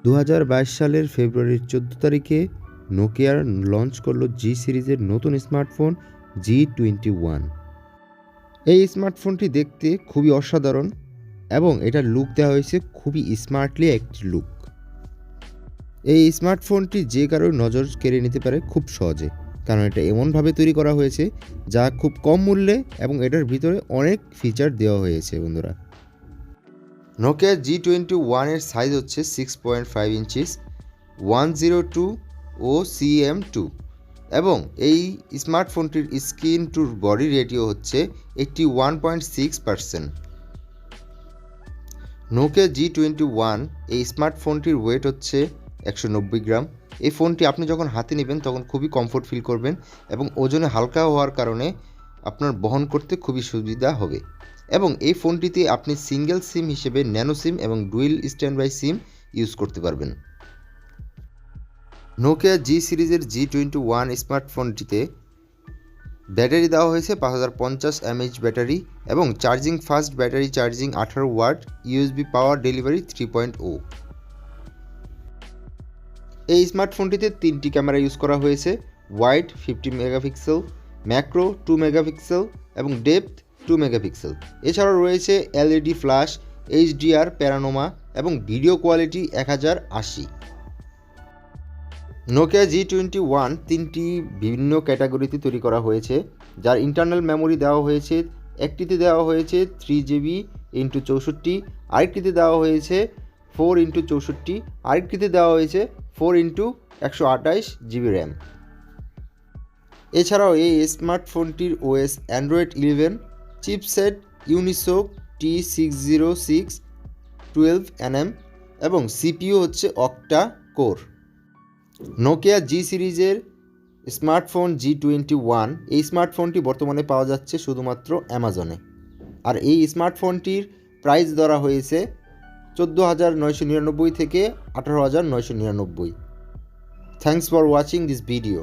2022 সালের ফেব্রুয়ারির 14 তারিখে নোকিয়ার লঞ্চ করলো জি সিরিজের নতুন স্মার্টফোন G21। এই স্মার্টফোনটি দেখতে খুবই অসাধারণ এবং এটার লুক দেওয়া হয়েছে খুবই স্মার্টলি একটি লুক। এই স্মার্টফোনটি যে কারোর নজর কেড়ে নিতে পারে খুব সহজে, কারণ এটা এমনভাবে তৈরি করা হয়েছে যা খুব কম মূল্যে এবং এটার ভিতরে অনেক ফিচার দেওয়া হয়েছে। বন্ধুরা, নোকিয়া G21 এর সাইজ হচ্ছে 6.5 ইঞ্চিস, 102 ও CM2 এবং এই স্মার্টফোনটির স্ক্রিন টু বডি রেটিও হচ্ছে 81.6%। নোকিয়া G21 এই স্মার্টফোনটির ওয়েট হচ্ছে 190 গ্রাম। এই ফোনটি আপনি যখন হাতে নেবেন তখন খুবই কমফোর্ট ফিল করবেন এবং ওজনে হালকা হওয়ার কারণে আপনার বহন করতে খুবই সুবিধা হবে। এবং এই ফোনটিতে আপনি সিঙ্গেল সিম হিসেবে ন্যানো সিম এবং dual stand by SIM use করতে পারবেন। নোকিয়া জি সিরিজের G21 স্মার্টফোনটিতে ব্যাটারি দেওয়া হয়েছে 5050 mAh ব্যাটারি এবং charging fast battery charging 18 watt, USB power delivery 3.0। এই স্মার্টফোনটিতে 3টি ক্যামেরা ইউজ করা হয়েছে, ওয়াইড 50 মেগাপিক্সেল, ম্যাক্রো 2 মেগাপিক্সেল এবং ডেপথ 2 মেগাপিক্সেল। এছাড়াও রয়েছে এলইডি ফ্ল্যাশ, এইচডিআর, প্যারানোমা এবং ভিডিও কোয়ালিটি 1080। নোকিয়া G21 তিনটি বিভিন্ন ক্যাটাগরিতে তৈরি করা হয়েছে, যার ইন্টারনাল মেমোরি দেওয়া হয়েছে, একটিতে দেওয়া হয়েছে 3GB × 64, আরেকটিতে দেওয়া হয়েছে 4 × 64, আরেকটিতে দেওয়া হয়েছে 4 × 128GB র্যাম। এছাড়াও এই স্মার্টফোনটির OS Android 11, chipset Unisoc T606 12nm এবং সিপিইউ হচ্ছে অক্টা কোর। নোকিয়া জি সিরিজের স্মার্টফোন G21 এই স্মার্টফোনটি বর্তমানে পাওয়া যাচ্ছে শুধুমাত্র অ্যামাজনে, আর এই স্মার্টফোনটির প্রাইস ধরা হয়েছে 14,999 থেকে 18,999। Thanks for watching this video.